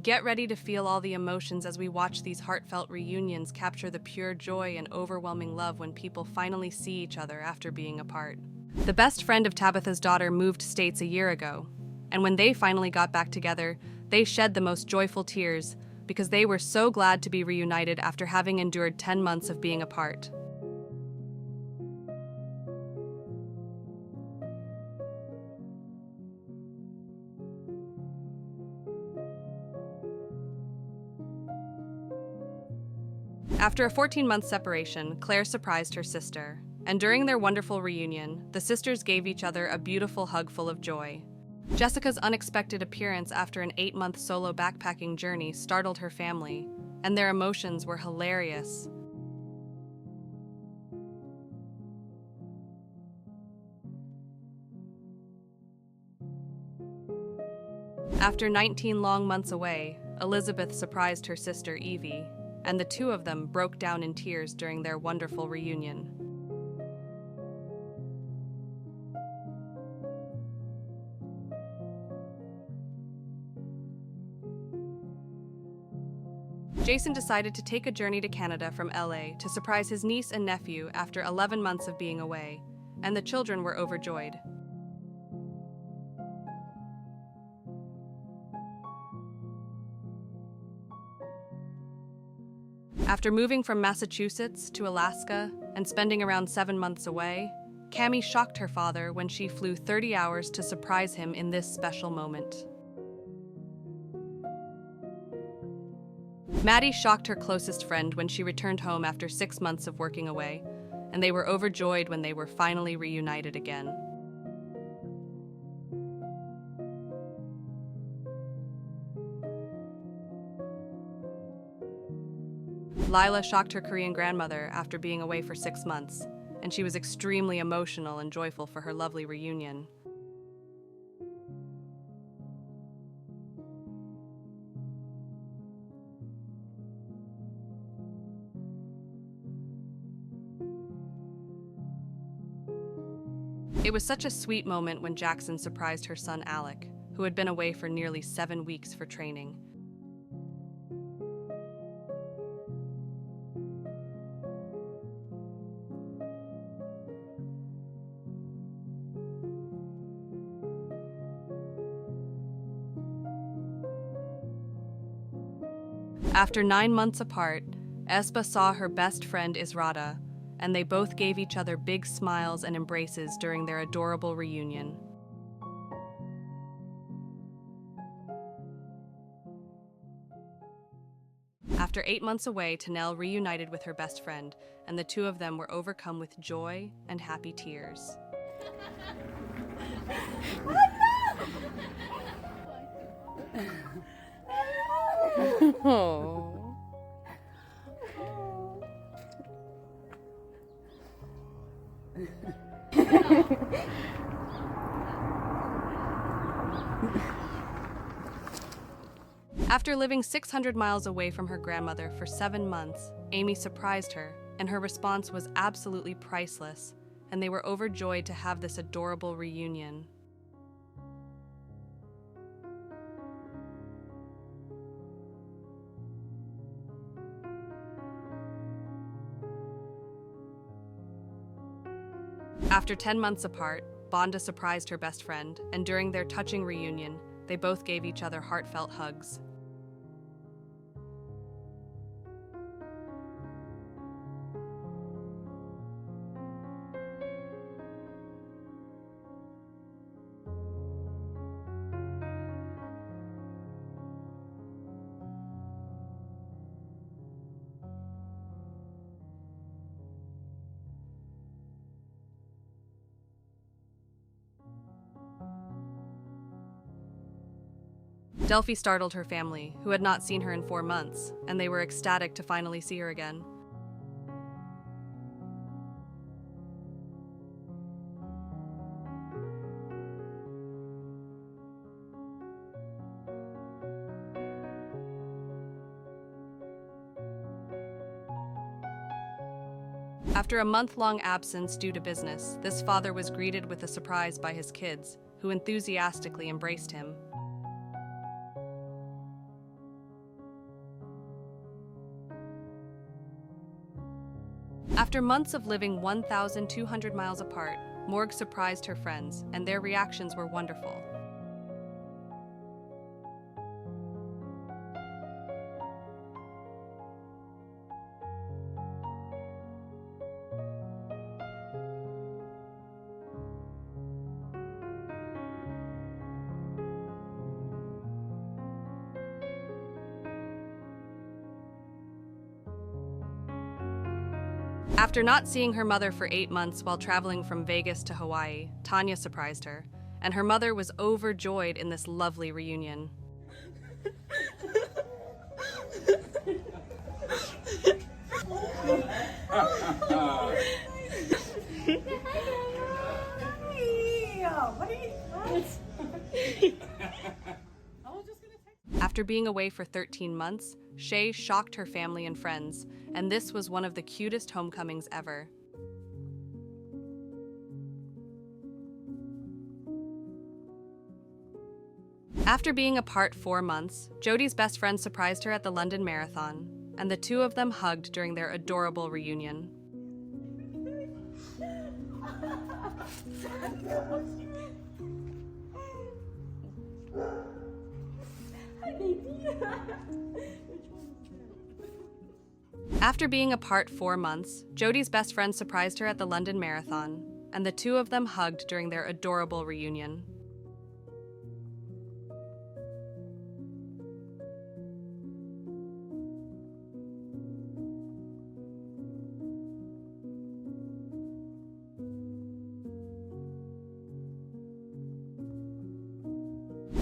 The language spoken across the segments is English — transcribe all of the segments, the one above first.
Get ready to feel all the emotions as we watch these heartfelt reunions capture the pure joy and overwhelming love when people finally see each other after being apart. The best friend of Tabitha's daughter moved states a year ago, and when they finally got back together, they shed the most joyful tears because they were so glad to be reunited after having endured 10 months of being apart. After a 14-month separation, Claire surprised her sister, and during their wonderful reunion, the sisters gave each other a beautiful hug full of joy. Jessica's unexpected appearance after an 8-month solo backpacking journey startled her family, and their emotions were hilarious. After 19 long months away, Elizabeth surprised her sister Evie, and the two of them broke down in tears during their wonderful reunion. Jason decided to take a journey to Canada from LA to surprise his niece and nephew after 11 months of being away, and the children were overjoyed. After moving from Massachusetts to Alaska and spending around 7 months away, Cammie shocked her father when she flew 30 hours to surprise him in this special moment. Maddie shocked her closest friend when she returned home after 6 months of working away, and they were overjoyed when they were finally reunited again. Lila shocked her Korean grandmother after being away for 6 months, and she was extremely emotional and joyful for her lovely reunion. It was such a sweet moment when Jackson surprised her son Alec, who had been away for nearly 7 weeks for training. After 9 months apart, Espa saw her best friend Israta, and they both gave each other big smiles and embraces during their adorable reunion. After 8 months away, Tanel reunited with her best friend, and the two of them were overcome with joy and happy tears. Oh. After living 600 miles away from her grandmother for 7 months, Amy surprised her, and her response was absolutely priceless, and they were overjoyed to have this adorable reunion. After 10 months apart, Bonda surprised her best friend, and during their touching reunion, they both gave each other heartfelt hugs. Delphi startled her family, who had not seen her in 4 months, and they were ecstatic to finally see her again. After a month-long absence due to business, this father was greeted with a surprise by his kids, who enthusiastically embraced him. After months of living 1,200 miles apart, Morg surprised her friends, and their reactions were wonderful. After not seeing her mother for 8 months while traveling from Vegas to Hawaii, Tanya surprised her, and her mother was overjoyed in this lovely reunion. After being away for 13 months, Shay shocked her family and friends, and this was one of the cutest homecomings ever. After being apart 4 months, Jodie's best friend surprised her at the London Marathon, and the two of them hugged during their adorable reunion. After being apart 4 months, Jodie's best friend surprised her at the London Marathon, and the two of them hugged during their adorable reunion.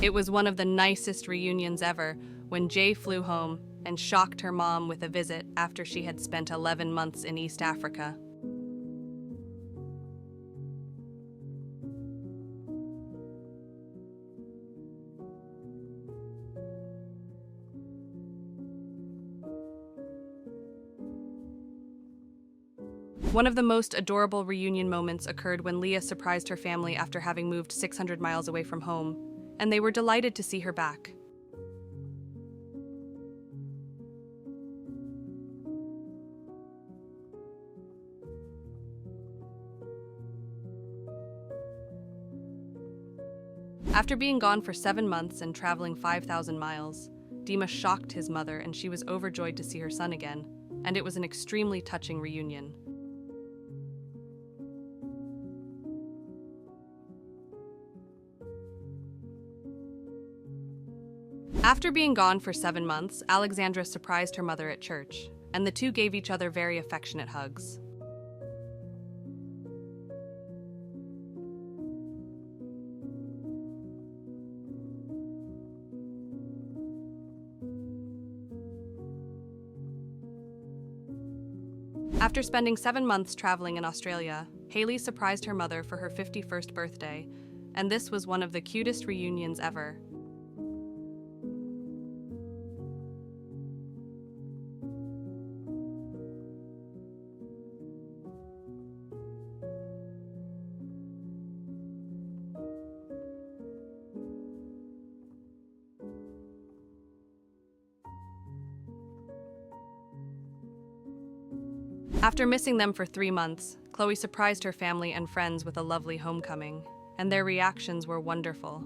It was one of the nicest reunions ever when Jay flew home and shocked her mom with a visit after she had spent 11 months in East Africa. One of the most adorable reunion moments occurred when Leah surprised her family after having moved 600 miles away from home, and they were delighted to see her back. After being gone for 7 months and traveling 5,000 miles, Dima shocked his mother, and she was overjoyed to see her son again, and it was an extremely touching reunion. After being gone for 7 months, Alexandra surprised her mother at church, and the two gave each other very affectionate hugs. After spending 7 months traveling in Australia, Hayley surprised her mother for her 51st birthday, and this was one of the cutest reunions ever. After missing them for 3 months, Chloe surprised her family and friends with a lovely homecoming, and their reactions were wonderful.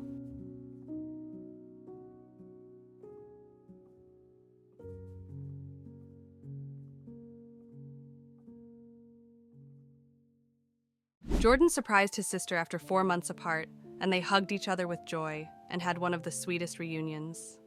Jordan surprised his sister after 4 months apart, and they hugged each other with joy and had one of the sweetest reunions.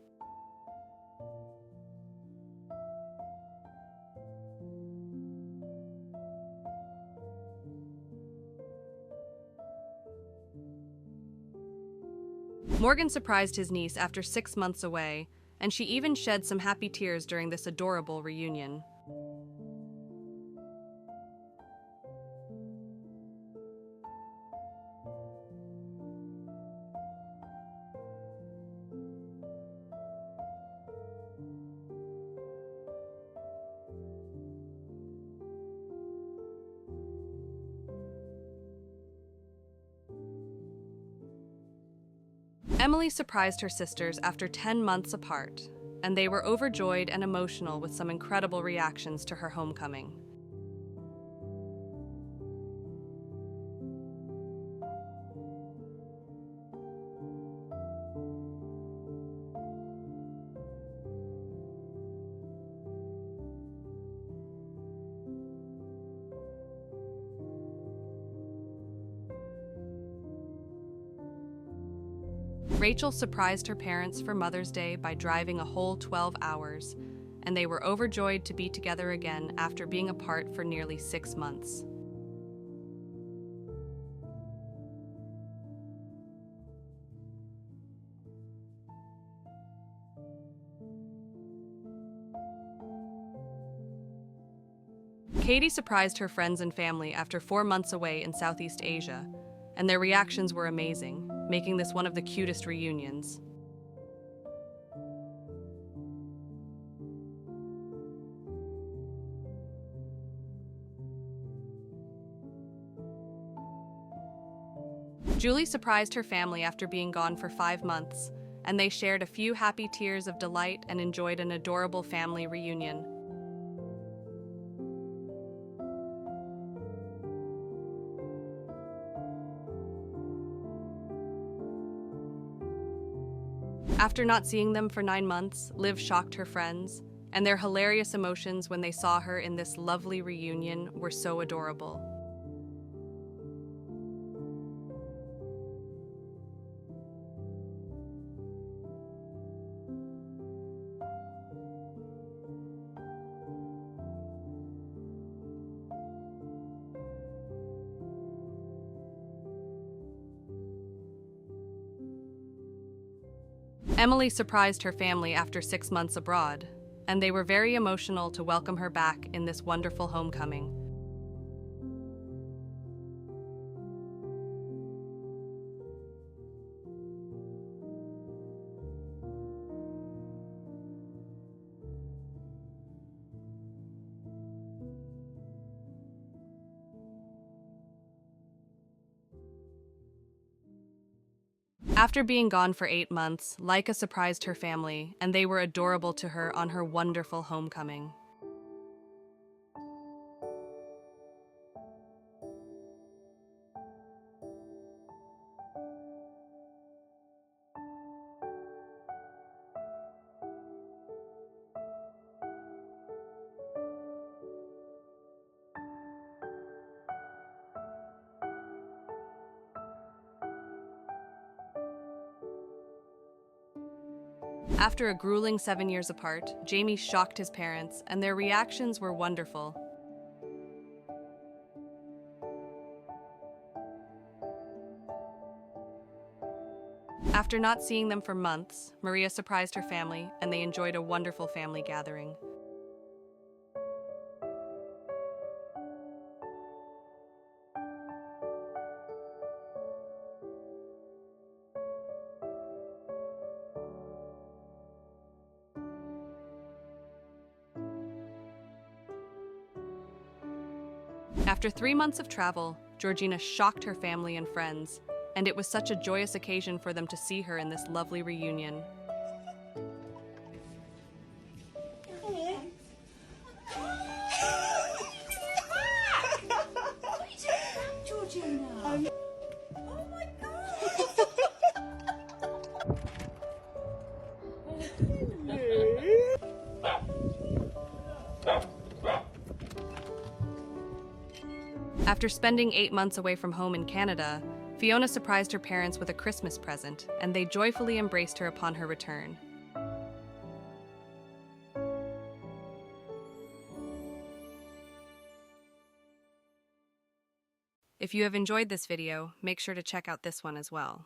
Morgan surprised his niece after 6 months away, and she even shed some happy tears during this adorable reunion. Emily surprised her sisters after 10 months apart, and they were overjoyed and emotional with some incredible reactions to her homecoming. Rachel surprised her parents for Mother's Day by driving a whole 12 hours, and they were overjoyed to be together again after being apart for nearly 6 months. Katie surprised her friends and family after 4 months away in Southeast Asia, and their reactions were amazing, making this one of the cutest reunions. Julie surprised her family after being gone for 5 months, and they shared a few happy tears of delight and enjoyed an adorable family reunion. After not seeing them for 9 months, Liv shocked her friends, and their hilarious emotions when they saw her in this lovely reunion were so adorable. Emily surprised her family after 6 months abroad, and they were very emotional to welcome her back in this wonderful homecoming. After being gone for 8 months, Laika surprised her family, and they were adorable to her on her wonderful homecoming. After a grueling 7 years apart, Jamie shocked his parents, and their reactions were wonderful. After not seeing them for months, Maria surprised her family, and they enjoyed a wonderful family gathering. After 3 months of travel, Georgina shocked her family and friends, and it was such a joyous occasion for them to see her in this lovely reunion. Georgina! Oh my God! After spending 8 months away from home in Canada, Fiona surprised her parents with a Christmas present, and they joyfully embraced her upon her return. If you have enjoyed this video, make sure to check out this one as well.